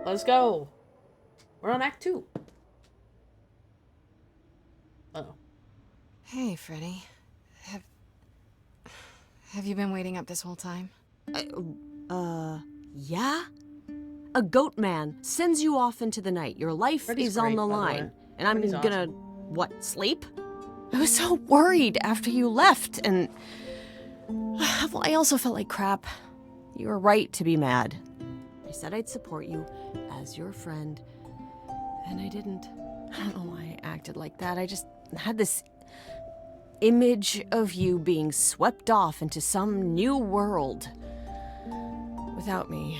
Let's go. We're on Act 2. Uh-oh. Hey, Freddy. Have you been waiting up this whole time? Yeah? A goat man sends you off into the night. Your life Freddy's is on great, the by the line. way. And I'm Freddy's gonna, awesome. what, sleep? I was so worried after you left, and... well, I also felt like crap. You were right to be mad. I said I'd support you as your friend, and I didn't. I don't know why I acted like that. I just had this image of you being swept off into some new world without me.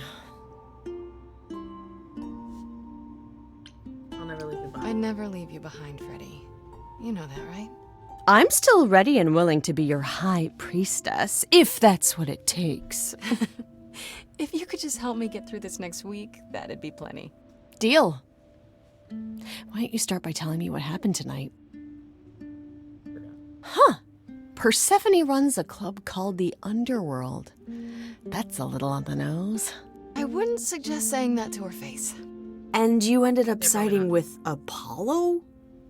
I'll never leave you behind. I'd never leave you behind, Freddy. You know that, right? I'm still ready and willing to be your high priestess, if that's what it takes. If you could just help me get through this next week, that'd be plenty. Deal. Why don't you start by telling me what happened tonight? Huh. Persephone runs a club called the Underworld. That's a little on the nose. I wouldn't suggest saying that to her face. And you ended up Yeah, probably siding not. with Apollo?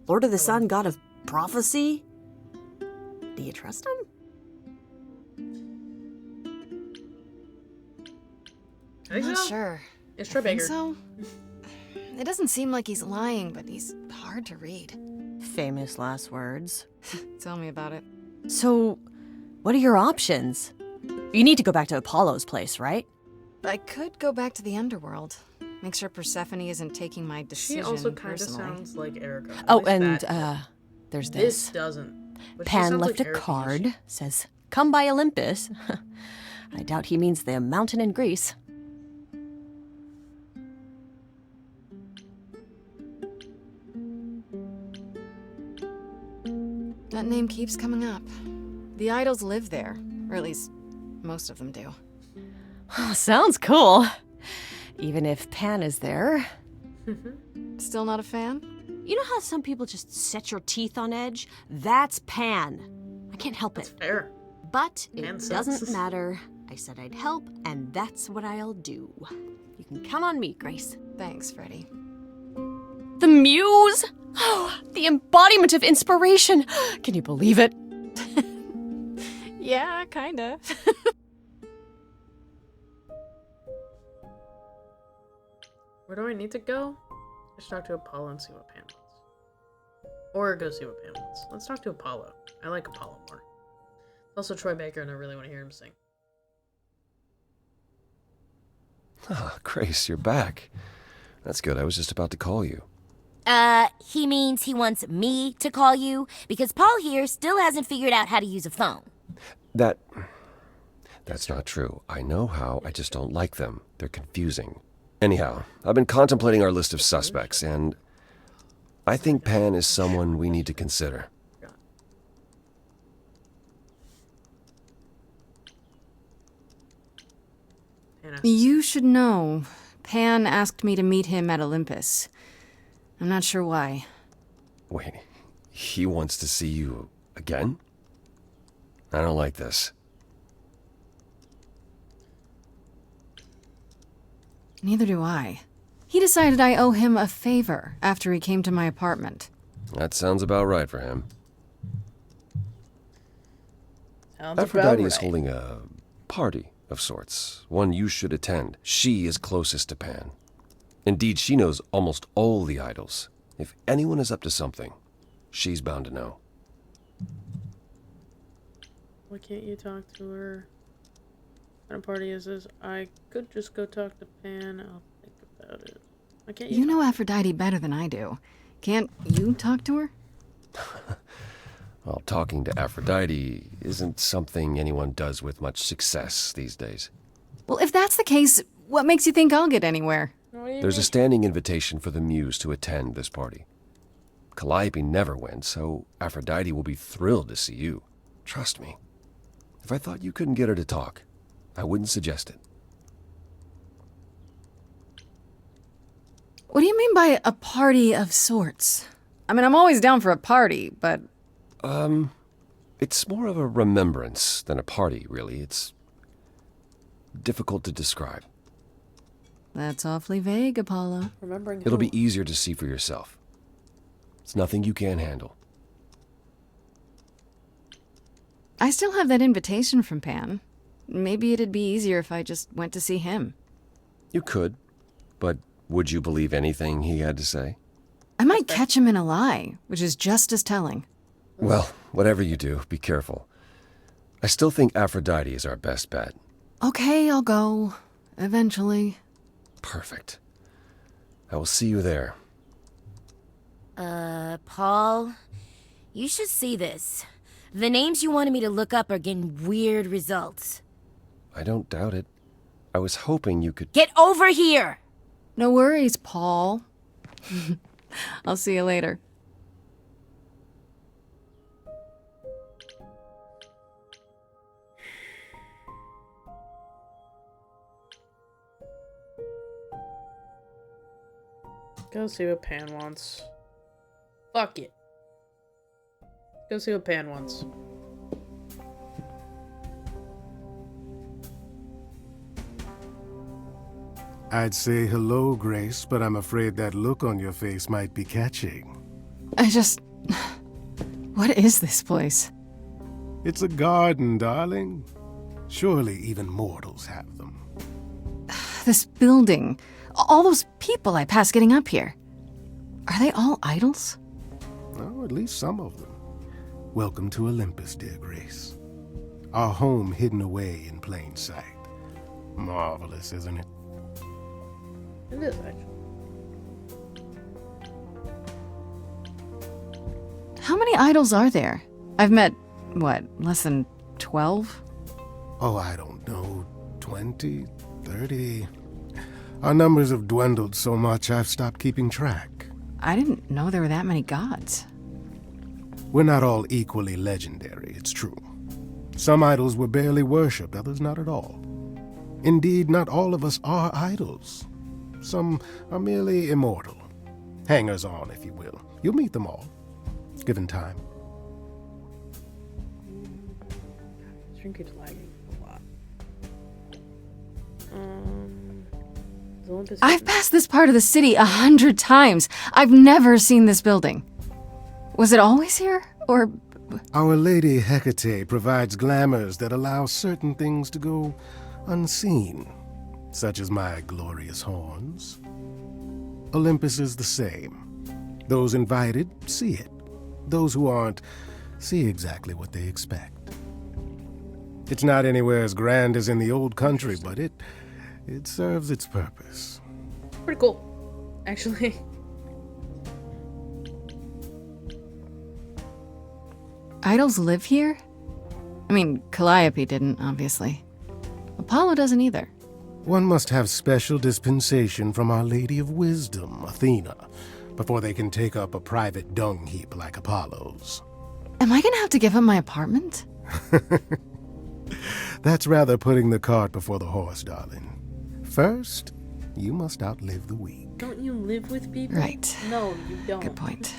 Lord of the Sun, god of prophecy? Do you trust him? I think Not so. sure. It's I Troy think Baker. so. It doesn't seem like he's lying, but he's hard to read. Famous last words. Tell me about it. So, what are your options? You need to go back to Apollo's place, right? I could go back to the underworld. Make sure Persephone isn't taking my She decision also kind of personally. sounds like Erica. At Oh, least and, that. there's This this. doesn't. But she Pan sounds left like a Erica card, used says, "Come by Olympus." I doubt he means the mountain in Greece. That name keeps coming up. The idols live there, or at least most of them do. Sounds cool. Even if Pan is there. Still not a fan? You know how some people just set your teeth on edge? That's Pan. I can't help That's it. fair. But Pan it sucks. doesn't matter. I said I'd help, and that's what I'll do. You can count on me, Grace. Thanks, Freddy. The muse! Oh, the embodiment of inspiration! Can you believe it? Yeah, kinda. Where do I need to go? I should talk to Apollo and see what Pan wants. Or go see what Pan wants. Let's talk to Apollo. I like Apollo more. Also Troy Baker, and I really want to hear him sing. Ah, Grace, you're back. That's good. I was just about to call you. He means he wants me to call you because Paul here still hasn't figured out how to use a phone. That's not true. I know how, I just don't like them. They're confusing. Anyhow, I've been contemplating our list of suspects, and I think Pan is someone we need to consider. Pan asked- You should know. Pan asked me to meet him at Olympus. I'm not sure why. Wait, he wants to see you again? I don't like this. Neither do I. He decided I owe him a favor after he came to my apartment. That sounds about right for him. Sounds Aphrodite about is right. holding a party of sorts, one you should attend. She is closest to Pan. Indeed, she knows almost all the idols. If anyone is up to something, she's bound to know. Why can't you talk to her? What kind of party is this? I could just go talk to Pan. I'll think about it. Why can't you? You know Aphrodite better than I do. Can't you talk to her? Well, talking to Aphrodite isn't something anyone does with much success these days. Well, if that's the case, what makes you think I'll get anywhere? What do you There's a mean? standing invitation for the Muse to attend this party. Calliope never went, so Aphrodite will be thrilled to see you. Trust me. If I thought you couldn't get her to talk, I wouldn't suggest it. What do you mean by a party of sorts? I mean, I'm always down for a party, but It's more of a remembrance than a party, really. It's difficult to describe. That's awfully vague, Apollo. Remembering It'll who? be easier to see for yourself. It's nothing you can't handle. I still have that invitation from Pan. Maybe it'd be easier if I just went to see him. You could, but would you believe anything he had to say? I might catch him in a lie, which is just as telling. Well, whatever you do, be careful. I still think Aphrodite is our best bet. Okay, I'll go. Eventually. Perfect. I will see you there. Paul, you should see this. The names you wanted me to look up are getting weird results. I don't doubt it. I was hoping you could... Get over here! No worries, Paul. I'll see you later. Go see what Pan wants. Fuck it. Go see what Pan wants. I'd say hello, Grace, but I'm afraid that look on your face might be catching. What is this place? It's a garden, darling. Surely even mortals have them. This building. All those people I pass getting up here. Are they all idols? Oh, at least some of them. Welcome to Olympus, dear Grace. Our home hidden away in plain sight. Marvelous, isn't it? It is, actually. How many idols are there? I've met, less than 12? Oh, I don't know. 20, 30. Our numbers have dwindled so much I've stopped keeping track. I didn't know there were that many gods. We're not all equally legendary, it's true. Some idols were barely worshipped, others not at all. Indeed, not all of us are idols. Some are merely immortal. Hangers-on, if you will. You'll meet them all, given time. Stream keeps lagging a lot. Is Olympus I've passed this part of the city 100 times. I've never seen this building. Was it always here? Or... Our Lady Hecate provides glamours that allow certain things to go unseen, such as my glorious horns. Olympus is the same. Those invited see it. Those who aren't see exactly what they expect. It's not anywhere as grand as in the old country, but it serves its purpose. pretty cool, actually. Idols live here? I mean, Calliope didn't, obviously. Apollo doesn't either. One must have special dispensation from Our Lady of Wisdom, Athena, before they can take up a private dung heap like Apollo's. Am I gonna have to give up my apartment? That's rather putting the cart before the horse, darling. First, you must outlive the week. Don't you live with people? Right. No, you don't. Good point.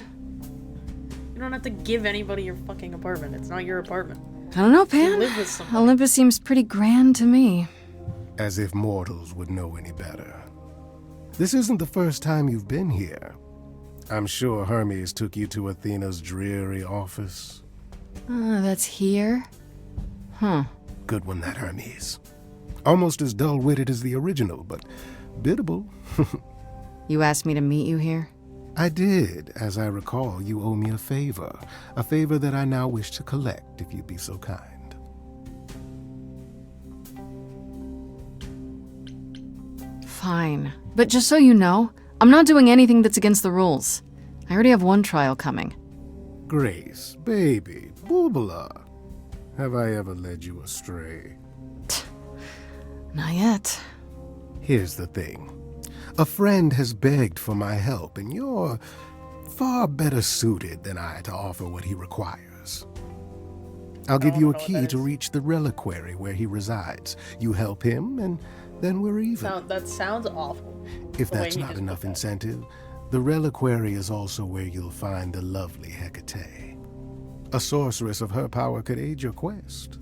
You don't have to give anybody your fucking apartment. It's not your apartment. I don't know, You Pan. live with somebody. Olympus seems pretty grand to me. As if mortals would know any better. This isn't the first time you've been here. I'm sure Hermes took you to Athena's dreary office. That's here? Huh. Good one, that Hermes. Almost as dull-witted as the original, but biddable. You asked me to meet you here? I did. As I recall, you owe me a favor that I now wish to collect, if you'd be so kind. Fine. But just so you know, I'm not doing anything that's against the rules. I already have one trial coming. Grace, baby, Boobala. Have I ever led you astray? Not yet. Here's the thing. A friend has begged for my help, and you're far better suited than I to offer what he requires. I'll give you a key to reach the reliquary where he resides. You help him, and then we're even. That sounds awful. If the way that's he not just enough put that. incentive, the reliquary is also where you'll find the lovely Hecate. A sorceress of her power could aid your quest.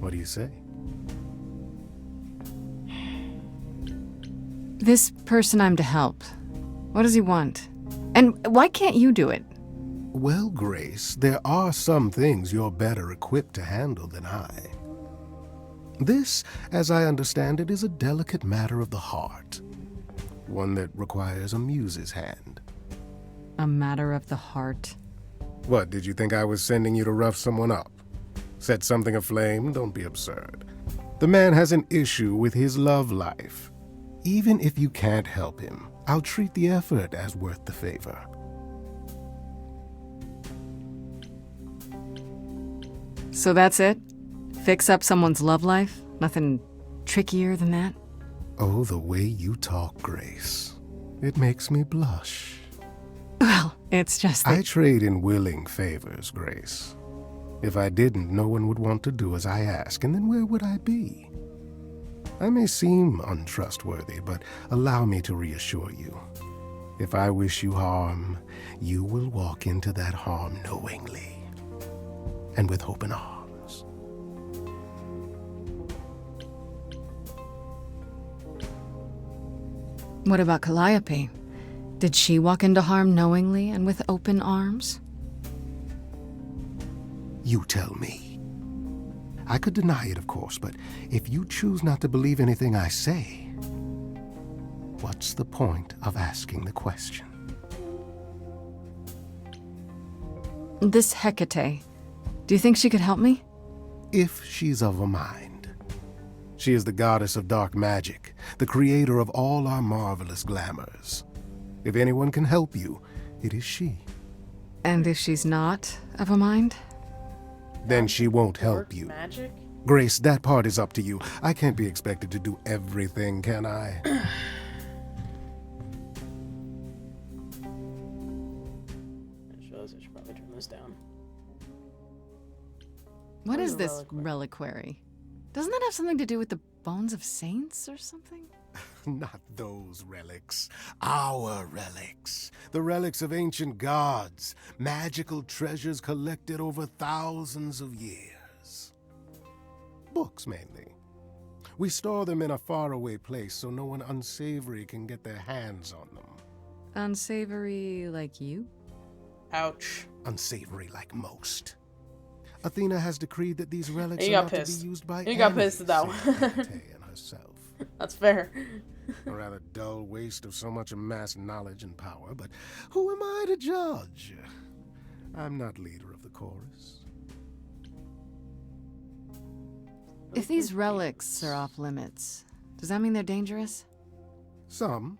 What do you say? This person I'm to help, what does he want? And why can't you do it? Well, Grace, there are some things you're better equipped to handle than I. This, as I understand it, is a delicate matter of the heart. One that requires a muse's hand. A matter of the heart. What, did you think I was sending you to rough someone up? Set something aflame? Don't be absurd. The man has an issue with his love life. Even if you can't help him, I'll treat the effort as worth the favor. So that's it? Fix up someone's love life? Nothing trickier than that? Oh, the way you talk, Grace. It makes me blush. Well, it's just that... I trade in willing favors, Grace. If I didn't, no one would want to do as I ask, and then where would I be? I may seem untrustworthy, but allow me to reassure you. If I wish you harm, you will walk into that harm knowingly and with open arms. What about Calliope? Did she walk into harm knowingly and with open arms? You tell me. I could deny it, of course, but if you choose not to believe anything I say, what's the point of asking the question? This Hecate, do you think she could help me? If she's of a mind. She is the goddess of dark magic, the creator of all our marvelous glamours. If anyone can help you, it is she. And if she's not of a mind? Then she won't help Dark you. Magic? Grace, that part is up to you. I can't be expected to do everything, can I? I just realized I should probably turn this down. What What is is a this reliquary? reliquary? Doesn't that have something to do with the bones of saints or something? Not those relics. Our relics. The relics of ancient gods. Magical treasures collected over thousands of years. Books, mainly. We store them in a faraway place so no one unsavory can get their hands on them. Unsavory like you? Ouch. Unsavory like most. Athena has decreed that these relics You are got not pissed. to be used by You got any pissed at that save one. Hecate and herself. That's fair. A rather dull waste of so much amassed knowledge and power, but who am I to judge? I'm not leader of the chorus. If these relics are off limits, does that mean they're dangerous? Some,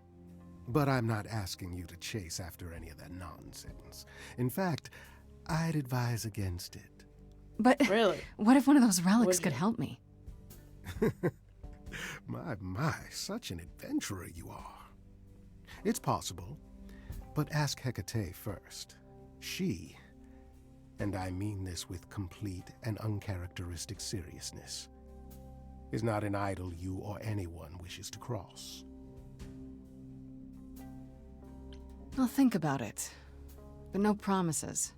but I'm not asking you to chase after any of that nonsense. In fact, I'd advise against it. But Really? what if one of those relics Would could you? help me? My, such an adventurer you are. It's possible, but ask Hecate first. She, and I mean this with complete and uncharacteristic seriousness, is not an idol you or anyone wishes to cross. I'll think about it, but no promises.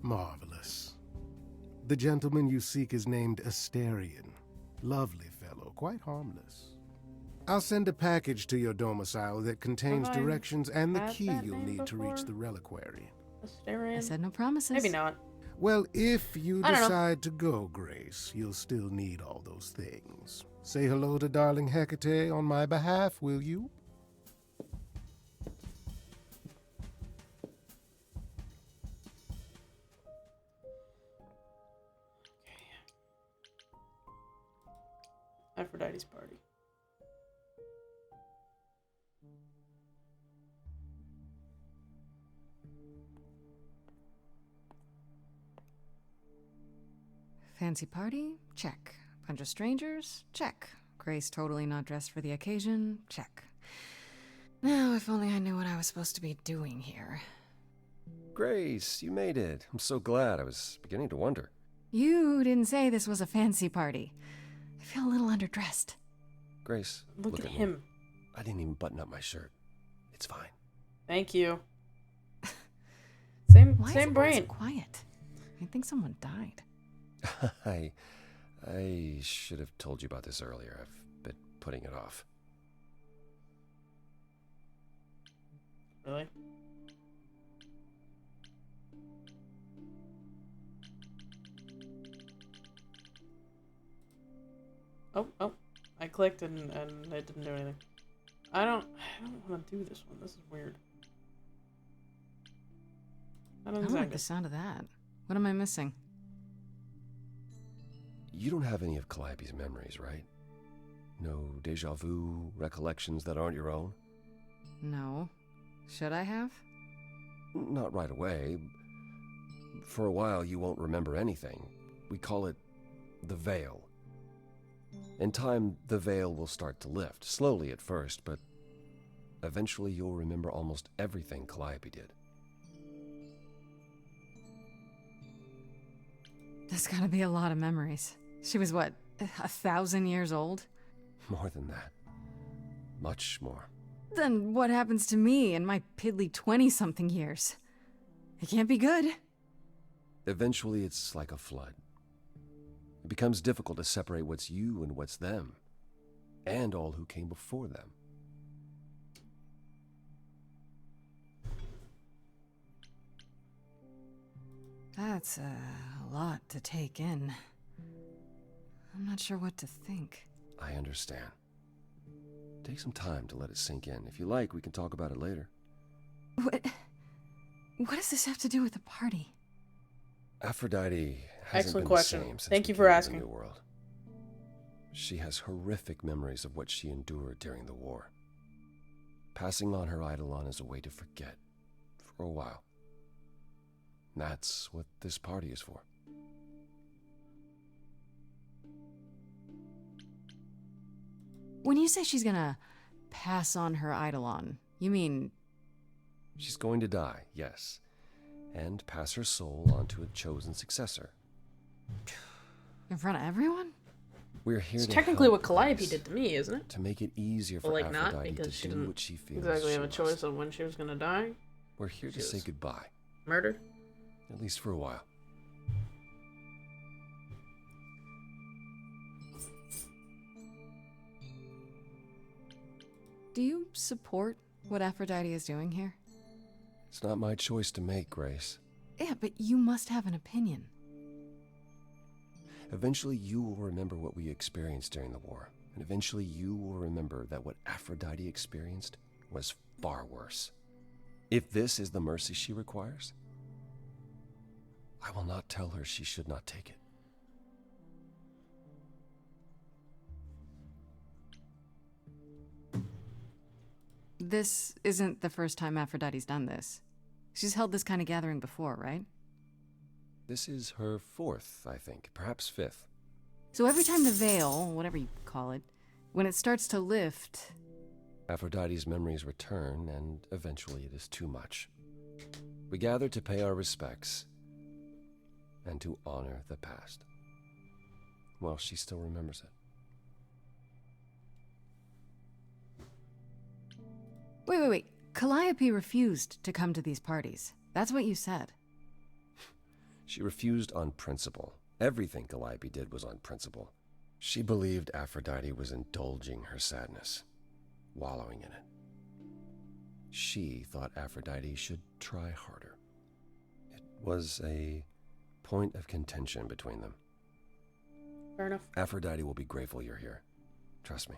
Marvelous. The gentleman you seek is named Asterion. Lovely fellow, quite harmless. I'll send a package to your domicile that contains Have I directions and the had key that you'll name need to reach before? the reliquary. Asterion? I said no promises. Maybe not. Well, if you I don't know. decide to go, Grace, you'll still need all those things. Say hello to darling Hecate on my behalf, will you? Aphrodite's party. Fancy party? Check. Bunch of strangers? Check. Grace totally not dressed for the occasion? Check. Now, if only I knew what I was supposed to be doing here. Grace, you made it. I'm so glad. I was beginning to wonder. You didn't say this was a fancy party. I feel a little underdressed. Grace, Look at me. him. I didn't even button up my shirt. It's fine. Thank you. Same Why is same everyone so brain. quiet? I think someone died. I should have told you about this earlier. I've been putting it off. Really? Oh, I clicked and it didn't do anything. I don't want to do this one. This is weird. I don't like the sound of that. What am I missing? You don't have any of Calliope's memories, right? No deja vu, recollections that aren't your own? No. Should I have? Not right away. For a while, you won't remember anything. We call it the veil. In time, the veil will start to lift, slowly at first, but eventually you'll remember almost everything Calliope did. There's gotta be a lot of memories. She was, what, 1,000 years old? More than that. Much more. Then what happens to me in my piddly 20-something years? It can't be good. Eventually, it's like a flood. It becomes difficult to separate what's you and what's them, and all who came before them. That's a lot to take in. I'm not sure what to think. I understand. Take some time to let it sink in. If you like, we can talk about it later. What does this have to do with the party? Aphrodite hasn't Excellent been question. the same since Thank we you for came to asking. the New World. She has horrific memories of what she endured during the war. Passing on her eidolon is a way to forget, for a while. That's what this party is for. When you say she's gonna pass on her eidolon, you mean... She's going to die, yes, and pass her soul on to a chosen successor. in front of everyone? We're here It's to technically help what Calliope Grace, did to me, isn't it? to make it easier But for like not, Aphrodite because to she do didn't what she feels exactly have a she choice must. on when she was gonna die. We're here to She say was goodbye, Murder? at least for a while. Do you support what Aphrodite is doing here? It's not my choice to make, Grace. Yeah, but you must have an opinion. Eventually, you will remember what we experienced during the war, and eventually you will remember that what Aphrodite experienced was far worse. If this is the mercy she requires, I will not tell her she should not take it. This isn't the first time Aphrodite's done this. She's held this kind of gathering before, right? This is her fourth, I think, perhaps fifth. So every time the veil, whatever you call it, when it starts to lift... Aphrodite's memories return, and eventually it is too much. We gather to pay our respects and to honor the past. Well, she still remembers it. Wait. Calliope refused to come to these parties. That's what you said. She refused on principle. Everything Calliope did was on principle. She believed Aphrodite was indulging her sadness, wallowing in it. She thought Aphrodite should try harder. It was a point of contention between them. Fair enough. Aphrodite will be grateful you're here. Trust me.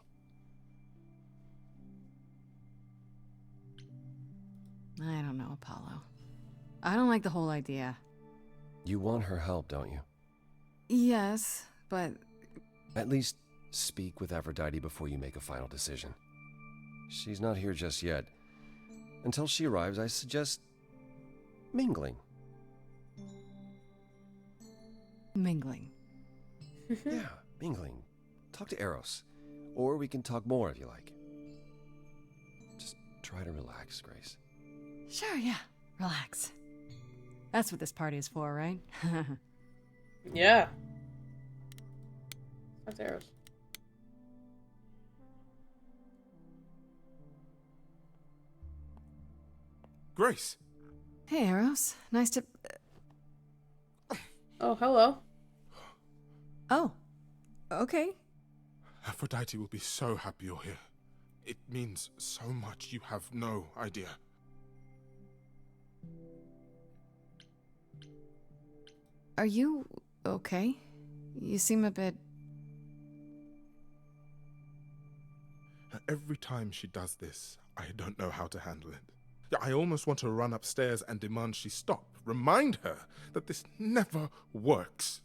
I don't know, Apollo. I don't like the whole idea. You want her help, don't you? Yes, but... At least speak with Aphrodite before you make a final decision. She's not here just yet. Until she arrives, I suggest mingling. Mingling. Yeah, mingling. Talk to Eros. Or we can talk more if you like. Just try to relax, Grace. Sure, yeah. Relax. That's what this party is for, right? Yeah. That's arrows. Grace! Hey, Eros. Nice to... Oh, hello. Oh. Okay. Aphrodite will be so happy you're here. It means so much you have no idea. Are you okay? You seem a bit... Every time she does this, I don't know how to handle it. I almost want to run upstairs and demand she stop. Remind her that this never works.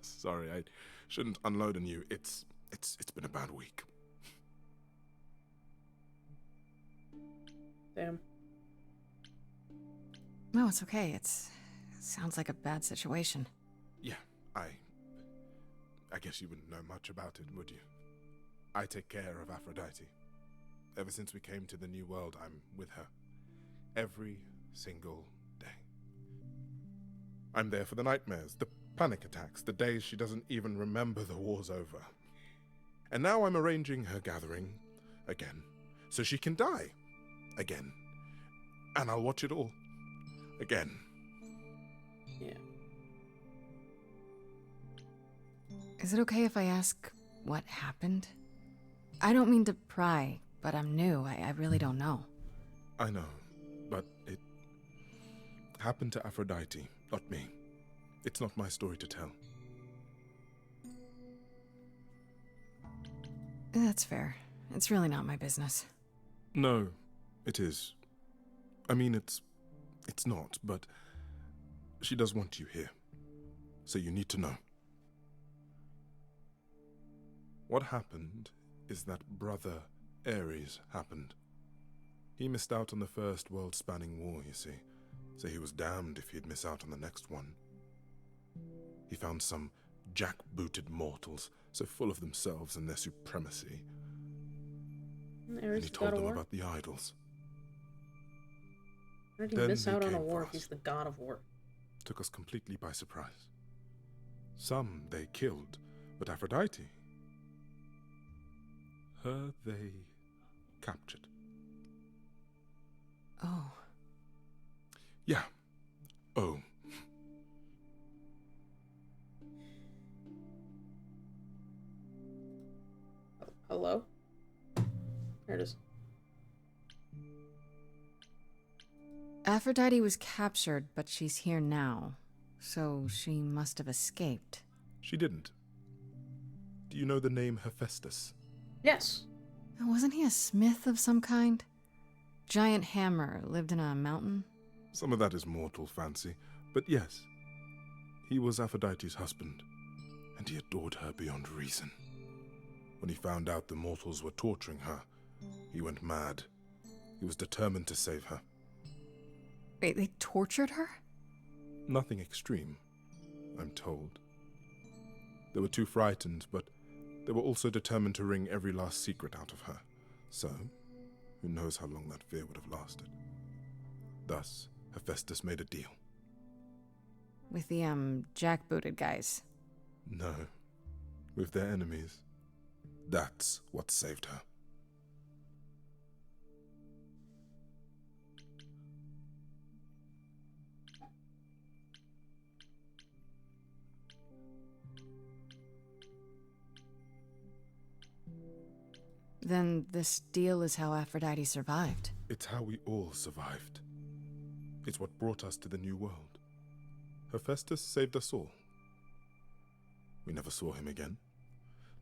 Sorry, I shouldn't unload on you. It's been a bad week. Damn. No, it's okay. It sounds like a bad situation. Yeah, I guess you wouldn't know much about it, would you? I take care of Aphrodite. Ever since we came to the New World, I'm with her. Every single day. I'm there for the nightmares, the panic attacks, the days she doesn't even remember the war's over. And now I'm arranging her gathering again, so she can die again. And I'll watch it all again. Yeah. Is it okay if I ask what happened? I don't mean to pry, but I'm new. I really don't know. I know, but it happened to Aphrodite, not me. It's not my story to tell. That's fair. It's really not my business. No, it is. I mean, it's not, but she does want you here. So you need to know. What happened is that Brother Ares happened. He missed out on the first world-spanning war, you see, so he was damned if he'd miss out on the next one. He found some jack-booted mortals, so full of themselves and their supremacy, and he told them about the idols. How did he Then miss they out on a came war for if he's us. the god of war? Took us completely by surprise. Some they killed, but Aphrodite, her they captured. Oh. Yeah. Oh. Hello? There it is. Aphrodite was captured, but she's here now. So she must have escaped. She didn't. Do you know the name Hephaestus? Yes. Wasn't he a smith of some kind? Giant hammer, lived in a mountain? Some of that is mortal fancy, but yes. He was Aphrodite's husband, and he adored her beyond reason. When he found out the mortals were torturing her, he went mad. He was determined to save her. Wait, they tortured her? Nothing extreme, I'm told. They were too frightened, but they were also determined to wring every last secret out of her. So, who knows how long that fear would have lasted. Thus, Hephaestus made a deal. With the, jackbooted guys. No, with their enemies. That's what saved her. Then this deal is how Aphrodite survived. It's how we all survived. It's what brought us to the New World. Hephaestus saved us all. We never saw him again.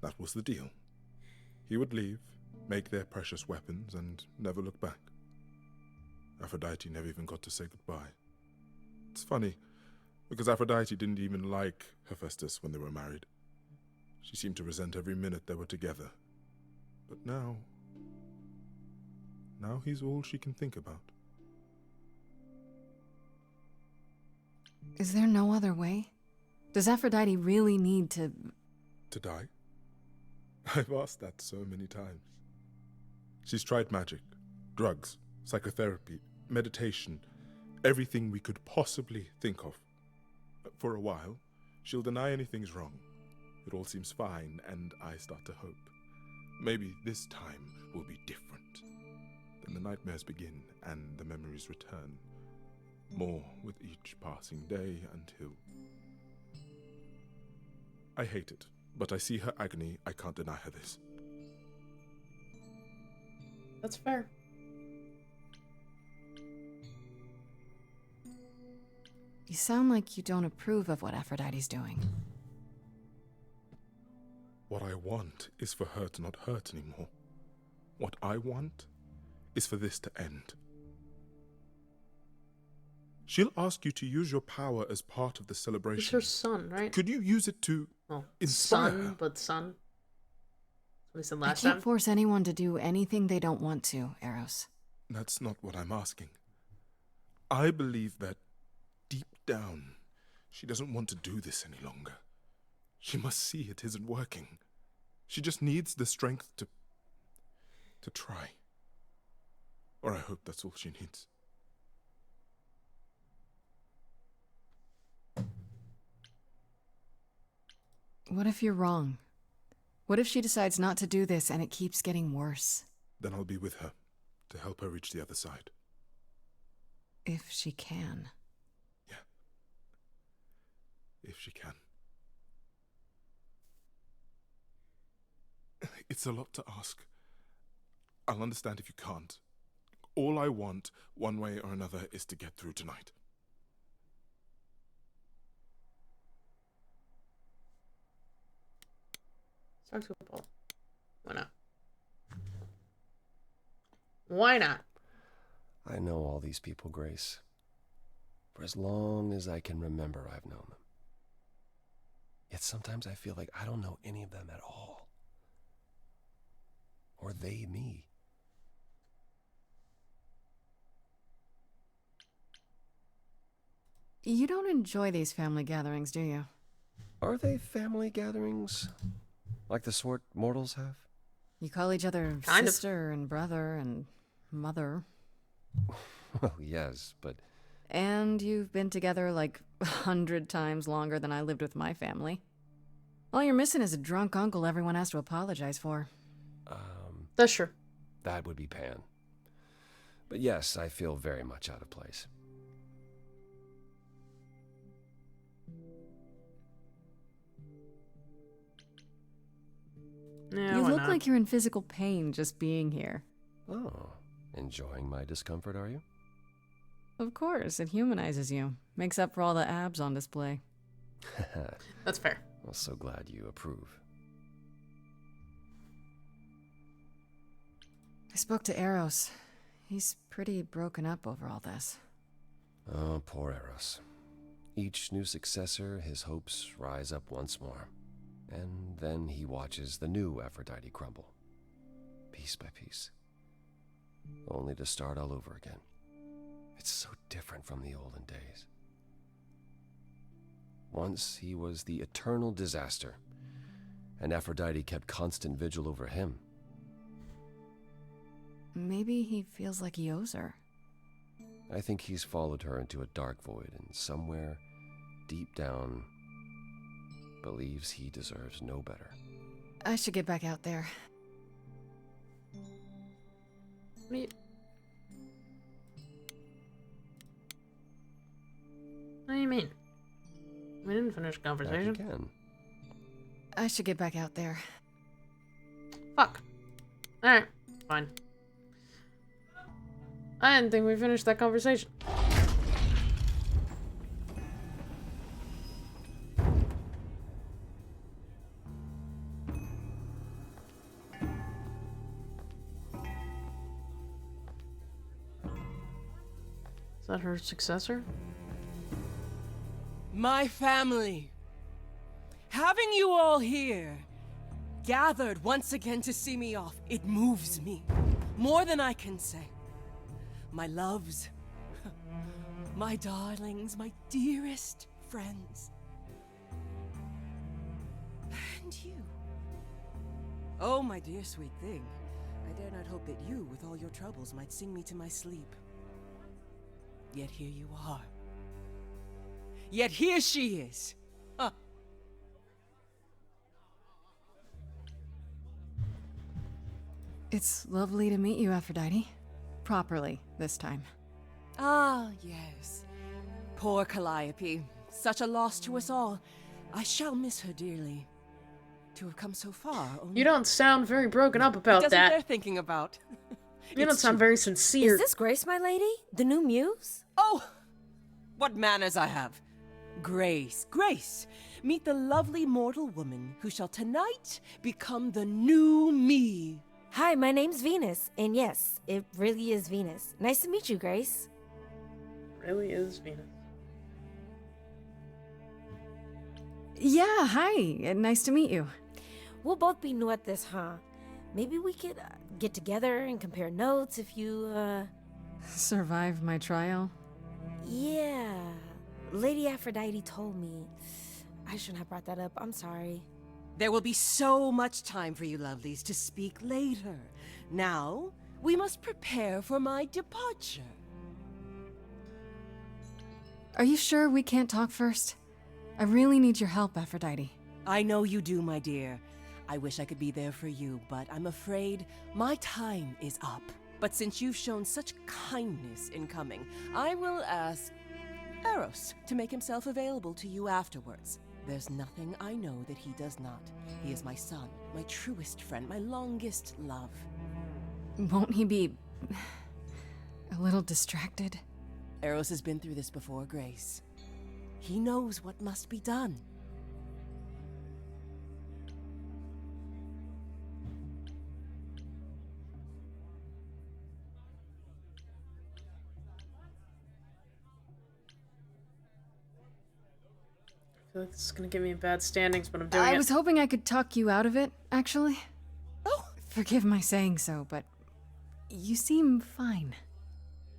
That was the deal. He would leave, make their precious weapons, and never look back. Aphrodite never even got to say goodbye. It's funny, because Aphrodite didn't even like Hephaestus when they were married. She seemed to resent every minute they were together. But now he's all she can think about. Is there no other way? Does Aphrodite really need to... To die? I've asked that so many times. She's tried magic, drugs, psychotherapy, meditation, everything we could possibly think of. For a while, she'll deny anything's wrong. It all seems fine, and I start to hope. Maybe this time will be different. Then the nightmares begin, and the memories return. More with each passing day until... I hate it, but I see her agony. I can't deny her this. That's fair. sound like you don't approve of what Aphrodite's doing. What I want is for her to not hurt anymore. What I want is for this to end. She'll ask you to use your power as part of the celebration. He's her son, right? Could you use it to Well, inspire her? son, but son. That's what he said I last can't time. force anyone to do anything they don't want to, Eros. That's not what I'm asking. I believe that deep down, she doesn't want to do this any longer. She must see it isn't working. She just needs the strength to try. Or I hope that's all she needs. What if you're wrong? What if she decides not to do this and it keeps getting worse? Then I'll be with her to help her reach the other side. If she can. Yeah. If she can. It's a lot to ask. I'll understand if you can't. All I want, one way or another, is to get through tonight. Let's talk to Paul. Why not? Why not? I know all these people, Grace. For as long as I can remember, I've known them. Yet sometimes I feel like I don't know any of them at all. Or they me. You don't enjoy these family gatherings, do you? Are they family gatherings? Like the sort mortals have? You call each other Kind of. sister and brother and mother. Well, yes, but And you've been together like 100 times longer than I lived with my family. All you're missing is a drunk uncle everyone has to apologize for. That's true. that would be Pan. But yes, I feel very much out of place. Yeah, You why look not? like you're in physical pain just being here. Oh, enjoying my discomfort, are you? Of course, it humanizes you. Makes up for all the abs on display. That's fair. I'm so glad you approve. I spoke to Eros. He's pretty broken up over all this. Oh, poor Eros. Each new successor, his hopes rise up once more. And then he watches the new Aphrodite crumble, piece by piece, only to start all over again. It's so different from the olden days. Once he was the eternal disaster, and Aphrodite kept constant vigil over him. Maybe he feels like he owes her. I think he's followed her into a dark void, and somewhere, deep down, believes he deserves no better. I should get back out there. What do you... What do you mean? We didn't finish the Back conversation. again. I should get back out there. Fuck. Alright, fine. I didn't think we finished that conversation. Is that her successor? My family. Having you all here, gathered once again to see me off, it moves me. More than I can say. My loves, my darlings, my dearest friends. And you. Oh, my dear sweet thing. I dare not hope that you, with all your troubles, might sing me to my sleep. Yet here you are. Yet here she is. Huh. It's lovely to meet you, Aphrodite. Properly, this time. Ah, yes. Poor Calliope. Such a loss to us all. I shall miss her dearly. To have come so far. Only You don't sound very broken up it about doesn't bear that. thinking about. You don't It's sound true. very sincere. Is this Grace, my lady? The new muse? Oh! What manners I have. Grace, Grace, meet the lovely mortal woman who shall tonight become the new me. Hi, my name's Venus, and yes, it really is Venus. Nice to meet you, Grace. Really is Venus. Yeah, hi. Nice to meet you. We'll both be new at this, huh? Maybe we could get together and compare notes if you, Survive my trial? Yeah. Lady Aphrodite told me. I shouldn't have brought that up. I'm sorry. There will be so much time for you lovelies to speak later. Now, we must prepare for my departure. Are you sure we can't talk first? I really need your help, Aphrodite. I know you do, my dear. I wish I could be there for you, but I'm afraid my time is up. But since you've shown such kindness in coming, I will ask Eros to make himself available to you afterwards. There's nothing I know that he does not. He is my son, my truest friend, my longest love. Won't he be a little distracted? Eros has been through this before, Grace. He knows what must be done. I feel like this is gonna get me in bad standings, but I'm doing I it. was hoping I could talk you out of it, actually. Oh, Forgive my saying so, but you seem fine.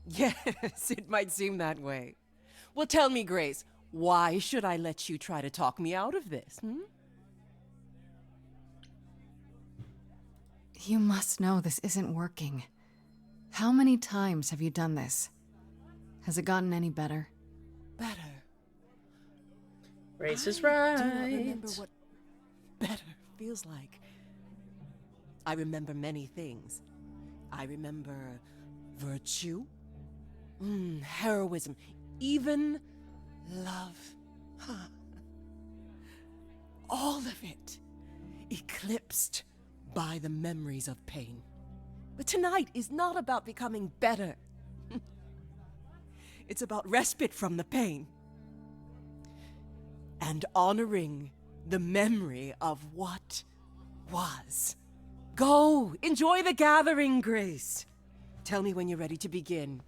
yes, it might seem that way. Well, tell me, Grace, why should I let you try to talk me out of this, You must know this isn't working. How many times have you done this? Has it gotten any better? Better. Race is I do not right. remember what better feels like. I remember many things. I remember virtue, heroism, even love. All of it eclipsed by the memories of pain. But tonight is not about becoming better. It's about respite from the pain. And honoring the memory of what was. Go, enjoy the gathering, Grace. Tell me when you're ready to begin.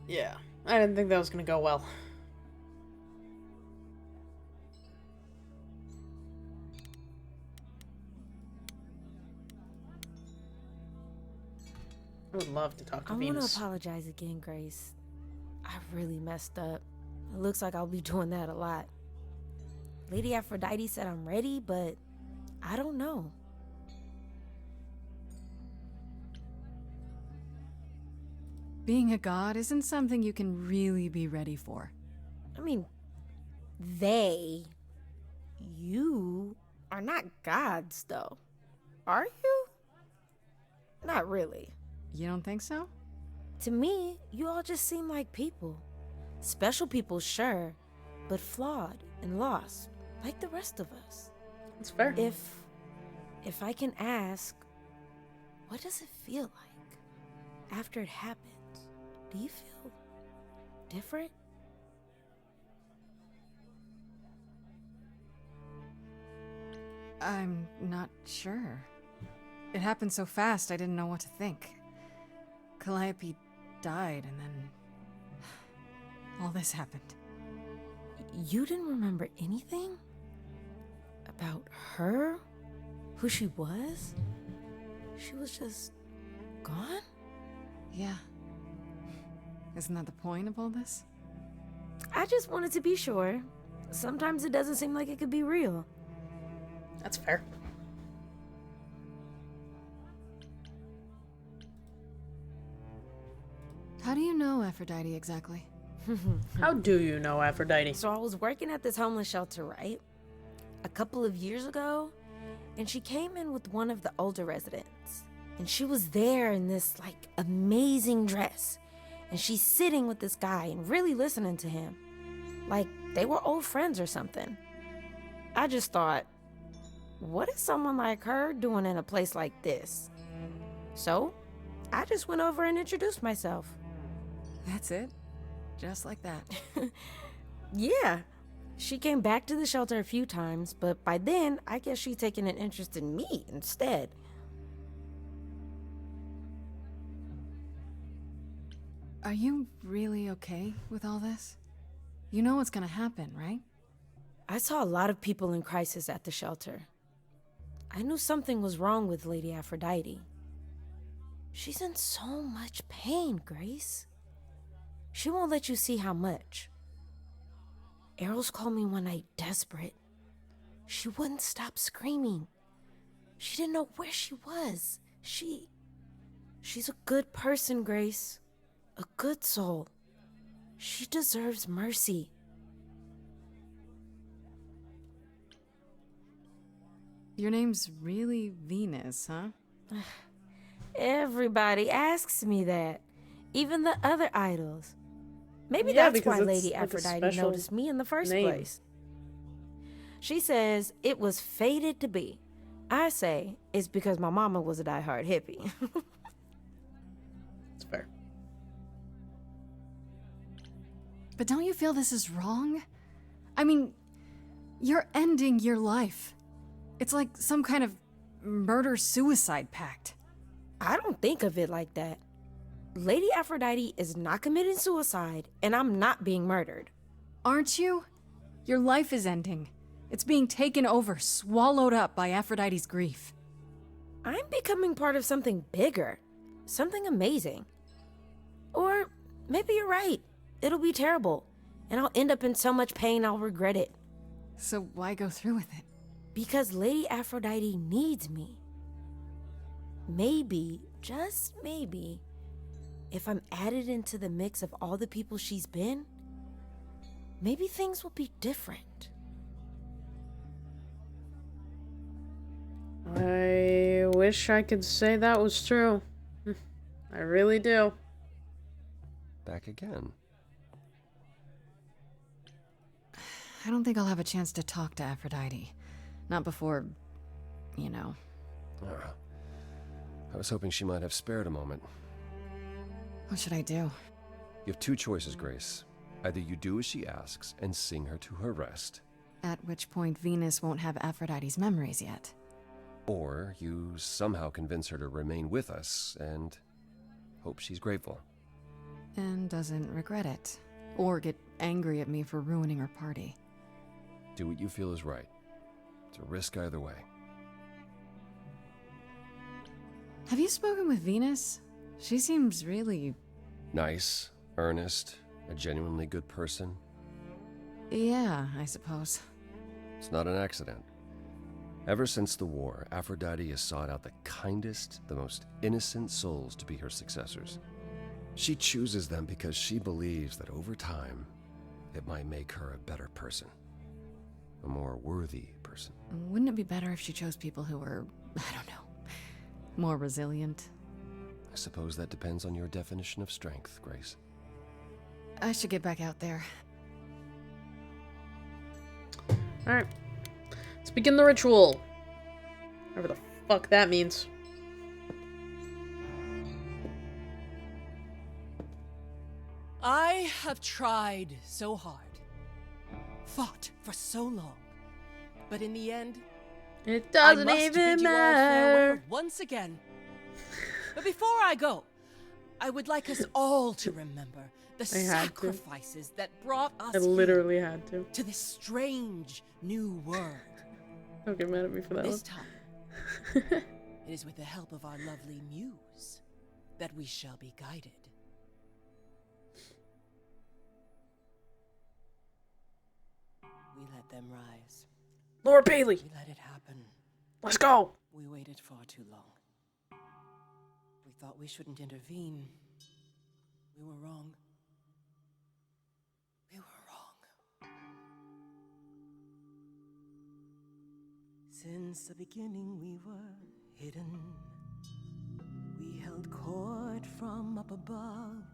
Yeah, I didn't think that was gonna go well. I would love to talk to I want to Venus. apologize again, Grace. I really messed up. It looks like I'll be doing that a lot. Lady Aphrodite said I'm ready, but I don't know. Being a god isn't something you can really be ready for. I mean, you are not gods, though. Are you? Not really. You don't think so? To me, you all just seem like people. Special people, sure, but flawed and lost, like the rest of us. It's fair. If I can ask, what does it feel like after it happens? Do you feel different? I'm not sure. It happened so fast, I didn't know what to think. Calliope died, and then all this happened. You didn't remember anything? About her? Who she was? She was just gone? Yeah. Isn't that the point of all this? I just wanted to be sure. Sometimes it doesn't seem like it could be real. That's fair. How do you know Aphrodite exactly? How do you know Aphrodite? So I was working at this homeless shelter, right? A couple of years ago, and she came in with one of the older residents. And she was there in this, like, amazing dress. And she's sitting with this guy and really listening to him. Like, they were old friends or something. I just thought, what is someone like her doing in a place like this? So, I just went over and introduced myself. That's it? Just like that. Yeah. She came back to the shelter a few times, but by then, I guess she's taken an interest in me instead. Are you really okay with all this? You know what's gonna happen, right? I saw a lot of people in crisis at the shelter. I knew something was wrong with Lady Aphrodite. She's in so much pain, Grace. She won't let you see how much. Errol's called me one night desperate. She wouldn't stop screaming. She didn't know where she was. She's a good person, Grace. A good soul. She deserves mercy. Your name's really Venus, huh? Everybody asks me that. Even the other idols. Maybe Yeah, that's why because it's Lady like a Aphrodite special noticed me in the first name. place. She says it was fated to be. I say it's because my mama was a diehard hippie. It's fair. But don't you feel this is wrong? I mean, you're ending your life. It's like some kind of murder-suicide pact. I don't think of it like that. Lady Aphrodite is not committing suicide, and I'm not being murdered. Aren't you? Your life is ending. It's being taken over, swallowed up by Aphrodite's grief. I'm becoming part of something bigger, something amazing. Or maybe you're right. It'll be terrible, and I'll end up in so much pain I'll regret it. So why go through with it? Because Lady Aphrodite needs me. Maybe, just maybe, if I'm added into the mix of all the people she's been, maybe things will be different. I wish I could say that was true. I really do. Back again. I don't think I'll have a chance to talk to Aphrodite. Not before, you know. I was hoping she might have spared a moment. What should I do? You have two choices, Grace. Either you do as she asks and sing her to her rest, At which point Venus won't have Aphrodite's memories yet. or you somehow convince her to remain with us and hope she's grateful. And doesn't regret it. Or get angry at me for ruining her party. Do what you feel is right. It's a risk either way. Have you spoken with Venus? She seems really... Nice, earnest, a genuinely good person. Yeah, I suppose. It's not an accident. Ever since the war, Aphrodite has sought out the kindest, the most innocent souls to be her successors. She chooses them because she believes that over time, it might make her a better person. A more worthy person. Wouldn't it be better if she chose people who were, I don't know, more resilient? I suppose that depends on your definition of strength, Grace. I should get back out there. Alright. Let's begin the ritual. Whatever the fuck that means. I have tried so hard, fought for so long, but in the end, It I doesn't must even bid you all farewell matter. once again. But before I go, I would like us all to remember the I had to. sacrifices that brought us I literally had to. to this strange new world. Don't get mad at me for that This one. time, it is with the help of our lovely muse that we shall be guided. We let them rise. Lord Bailey, We let it happen. let's go. We waited far too long. We thought we shouldn't intervene. We were wrong. We were wrong. Since the beginning we were hidden. We held court from up above.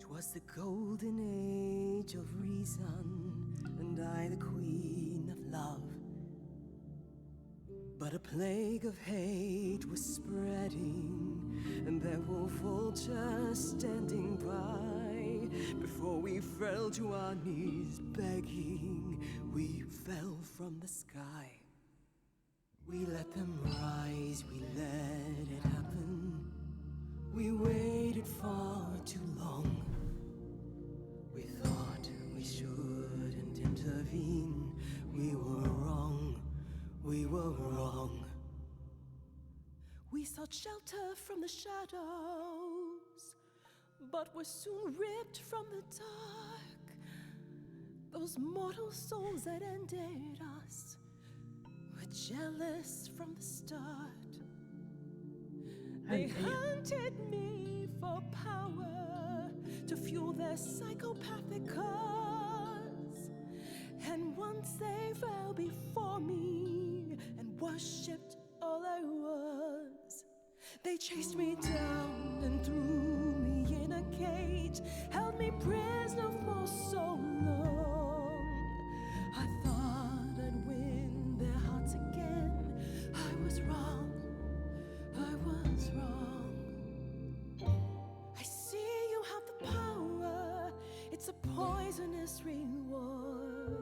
'Twas the golden age of reason, and I the queen of love. But a plague of hate was spreading, and there were vultures standing by. Before we fell to our knees begging, we fell from the sky. We let them rise, we let it happen. We waited far too long. We thought we shouldn't intervene. We were wrong. We were wrong. We sought shelter from the shadows, but were soon ripped from the dark. Those mortal souls that ended us were jealous from the start. They hunted me for power to fuel their psychopathic cause. And once they fell before me and worshipped all I was, they chased me down and threw me in a cage, held me prisoner for so long. I thought I'd win their hearts again. I was wrong. I was wrong. I see you have the power. It's a poisonous reward.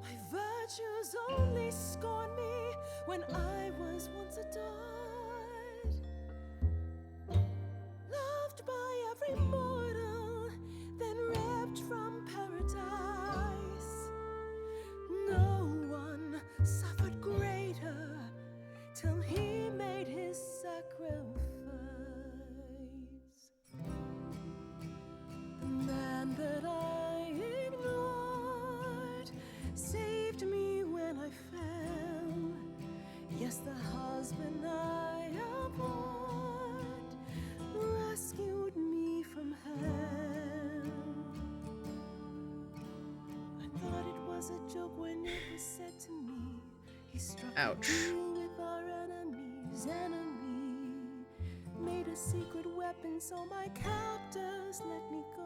My virtues only scorned me when I was once adored. Loved by every mortal, then ripped from paradise. No one suffered greater till he made his sacrifice. The man that I ignored saved me when I fell. Yes, the husband I abhorred rescued me from hell. I thought it was a joke when it was said to me. He struck a deal with our enemy's enemy, made a secret weapon so my captors let me go.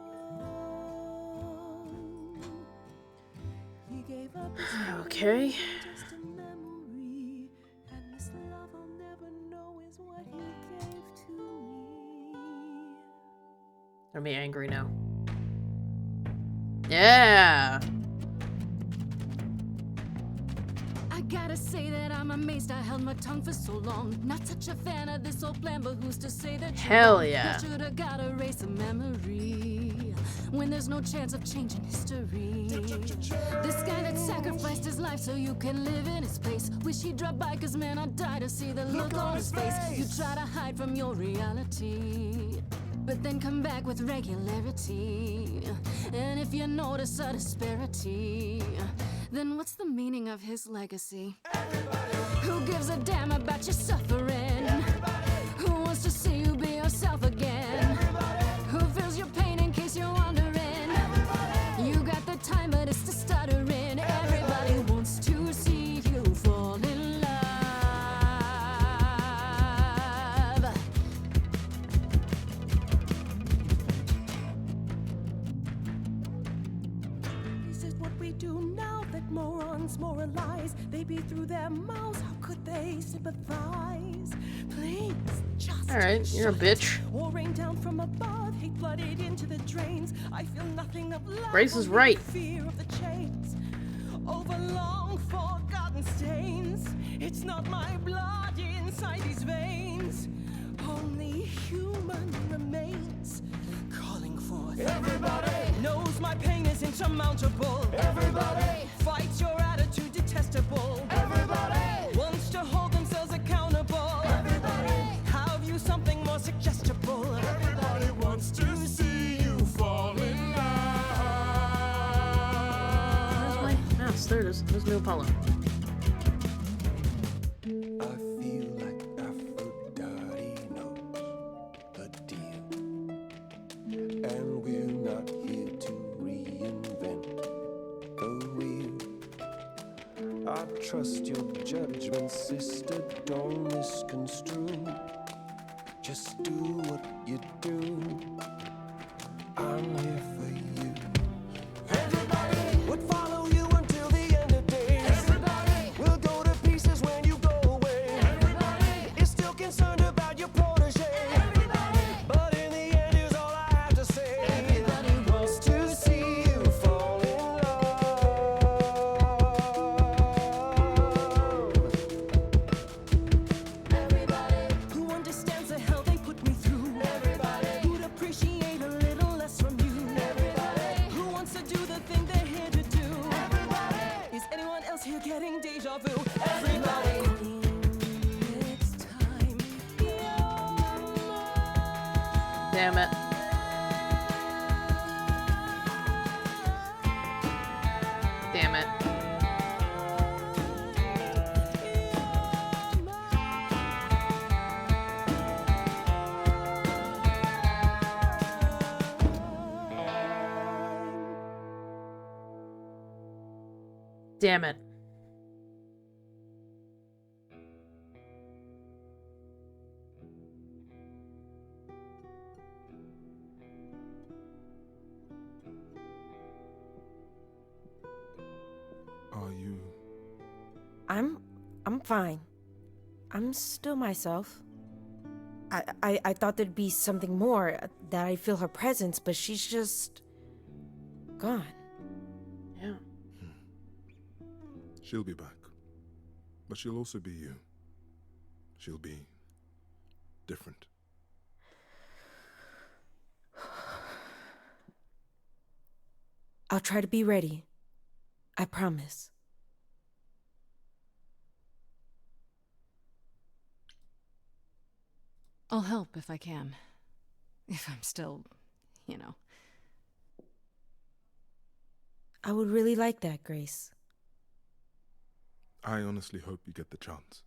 He gave up his Okay. just a memory, and this love I'll never know is what he gave to me. I'm be angry now. Yeah. I gotta say that I'm amazed I held my tongue for so long. Not such a fan of this old plan, but who's to say that Hell yeah. I should've got erase a memory when there's no chance of changing history. This guy that sacrificed his life so you can live in his place. Wish he'd drop by, cause man, I'd die to see the look on his face. You try to hide from your reality, but then come back with regularity. And if you notice a disparity, then what's the meaning of his legacy? Who gives a damn about your suffering? Who wants to see you be yourself again? Who feels your pain in case you're wondering? You got the time, but it's the stuttering. Everybody wants to see you fall in love. This is what we do now that morons moralize. They beat through their mouths. How could they sympathize? Please, just Alright, you're a bitch. Or rain down from above, hate flooded into the drains. I feel nothing of love. Grace is only right. Fear of the chains. Over long forgotten stains. It's not my blood inside these veins. Only human remains. Calling forth. Everybody knows my pain is insurmountable. Everybody fights your attitude detestable. Everybody wants to hold themselves accountable. Everybody have you something more suggestible. Everybody wants to see you fall in love. Where's my mouse? There it is. There's new Apollo. I feel like Aphrodite knows the deal. And we're not here to reinvent the wheel. I trust your judgment, sister, don't misconstrue. Just do what you do. I'm here for you. Everybody would follow you until the end of days. Everybody else here getting deja vu. Everybody, it's time. Damn it. Damn it. Damn it. Are you... I'm fine. I'm still myself. I thought there'd be something more, that I feel her presence, but she's just gone. Yeah. She'll be back. But she'll also be you. She'll be different. I'll try to be ready. I promise. I'll help if I can. If I'm still, you know. I would really like that, Grace. I honestly hope you get the chance.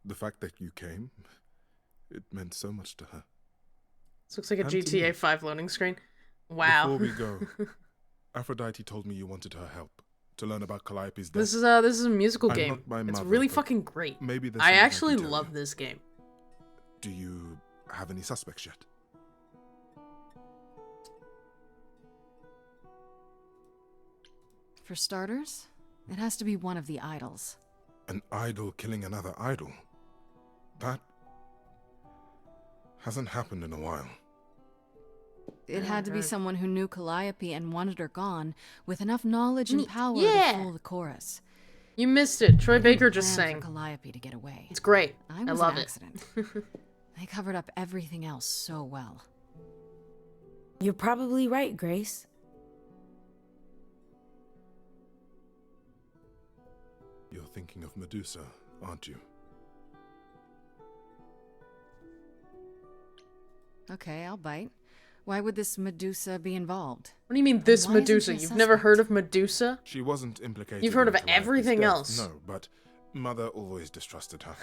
The fact that you came, it meant so much to her. This looks like a And to me. GTA 5 loading screen. Wow. Before we go, Aphrodite told me you wanted her help to learn about Calliope's death. This is a musical I'm game. not my It's mother, really but fucking great. maybe there's I something I actually can tell love you. this game. Do you have any suspects yet? For starters, it has to be one of the idols. An idol killing another idol? That hasn't happened in a while. It had to be someone who knew Calliope and wanted her gone, with enough knowledge and power yeah. to fool the chorus. You missed it. Troy They Baker just planned sang. for Calliope to get away. It's great. I I was love an it. accident. They covered up everything else so well. You're probably right, Grace. You're thinking of Medusa, aren't you? Okay, I'll bite. Why would this Medusa be involved? What do you mean, this why isn't Medusa? she a You've never heard suspect? of Medusa? She wasn't implicated. You've heard in of Calliope's everything death, else. No, but Mother always distrusted her.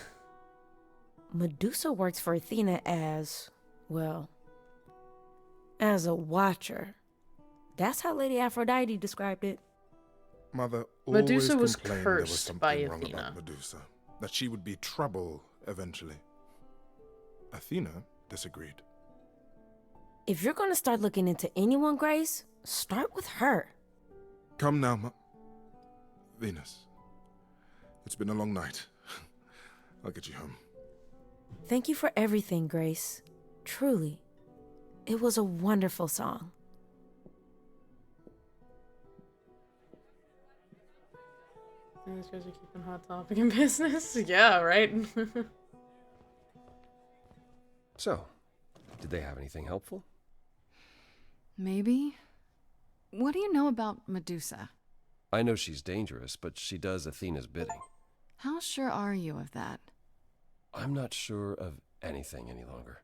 Medusa works for Athena as, well, as a watcher. That's how Lady Aphrodite described it. Mother Medusa always was complained there was cursed something by wrong Athena. about Medusa, that she would be trouble eventually. Athena disagreed. If you're gonna start looking into anyone, Grace, start with her. Come now, Venus. It's been a long night. I'll get you home. Thank you for everything, Grace. Truly. It was a wonderful song. These guys are keeping Hot Topic in business. Yeah, right? So, did they have anything helpful? Maybe? What do you know about Medusa? I know she's dangerous, but she does Athena's bidding. How sure are you of that? I'm not sure of anything any longer.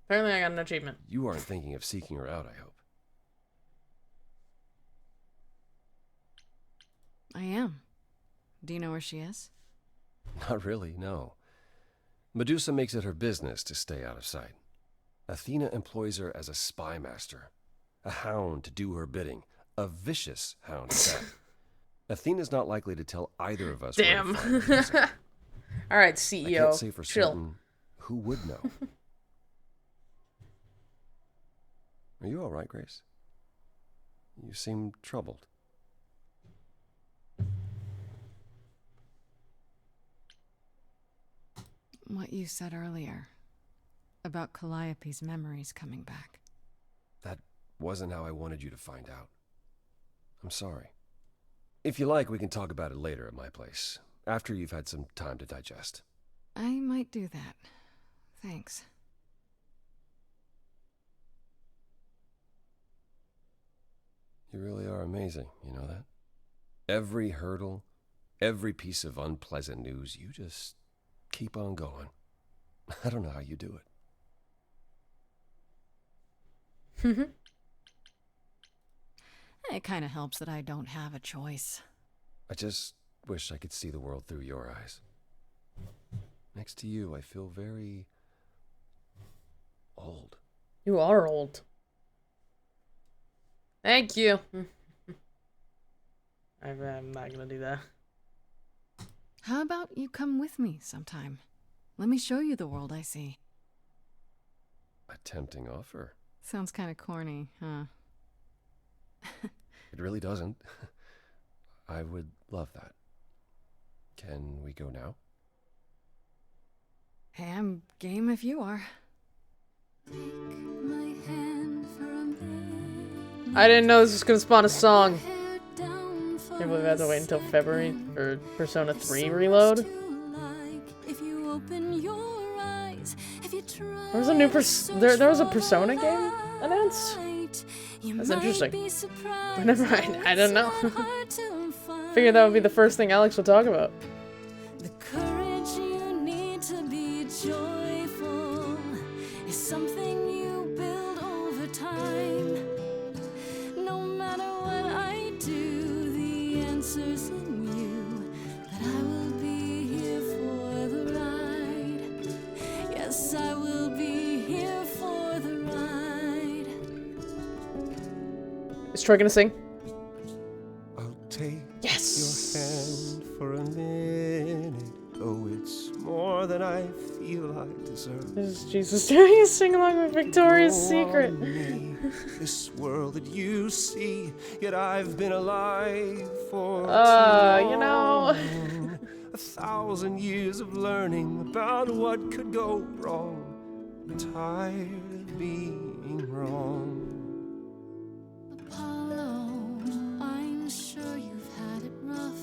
Apparently I got an achievement. You aren't thinking of seeking her out, I hope. I am. Do you know where she is? Not really, no. Medusa makes it her business to stay out of sight. Athena employs her as a spy master, a hound to do her bidding, a vicious hound at that. Athena's not likely to tell either of us Damn. where to find Medusa. All right, I CEO. can't say for Chill. certain who would know. Are you all right, Grace? You seem troubled. What you said earlier about Calliope's memories coming back. That wasn't how I wanted you to find out. I'm sorry. If you like, we can talk about it later at my place, after you've had some time to digest. I might do that. Thanks. You really are amazing, you know that? Every hurdle, every piece of unpleasant news, you just keep on going. I don't know how you do it. It kind of helps that I don't have a choice. I just wish I could see the world through your eyes. Next to you, I feel very old. You are old. Thank you. I'm not gonna do that. How about you come with me sometime? Let me show you the world I see. A tempting offer. Sounds kind of corny, huh? It really doesn't. I would love that. Can we go now? Hey, I'm game if you are. I didn't know this was gonna spawn a song. Can't believe I have to wait until February for Persona 3 reload. There was a new there was a Persona game announced. That's interesting. Whenever I don't know. Figured that would be the first thing Alex would talk about. The courage you need to be joyful is something you build over time. No matter what I do, the answer's in you. But I will be here for the ride. Yes, I will be here for the ride. Is Troy gonna sing? I'll take Yes! your hand for a minute. Oh, it's more than I feel I deserve. This is Jesus doing a sing-along with Victoria's Secret. This world that you see, yet I've been alive for You know. 1,000 years of learning about what could go wrong. I'm tired of being wrong. Apollo, I'm sure you've had it rough.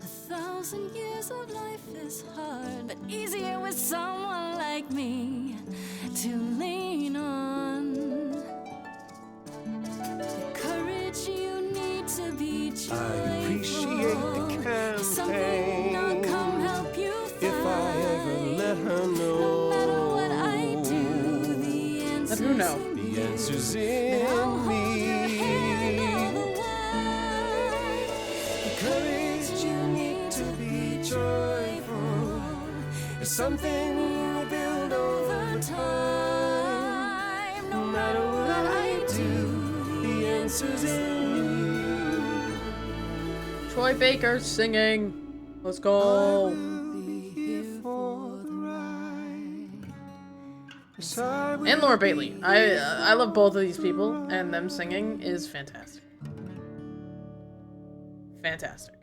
1,000 years of life is hard, but easier with someone like me to lean on. The courage you need to be joyful. I appreciate the campaign. I'll come help you find. If I ever let her know. No matter what I do, the answer's Let who know? in The you. answer's I'll in hold your hand all me. the way. The courage you need to be joyful is something you build over time. No matter what I do, the answer's in you. Troy Baker singing. Let's I go. will be here for the ride. Yes, I will And Laura be Bailey. I love both of these people, and them singing is fantastic. Fantastic.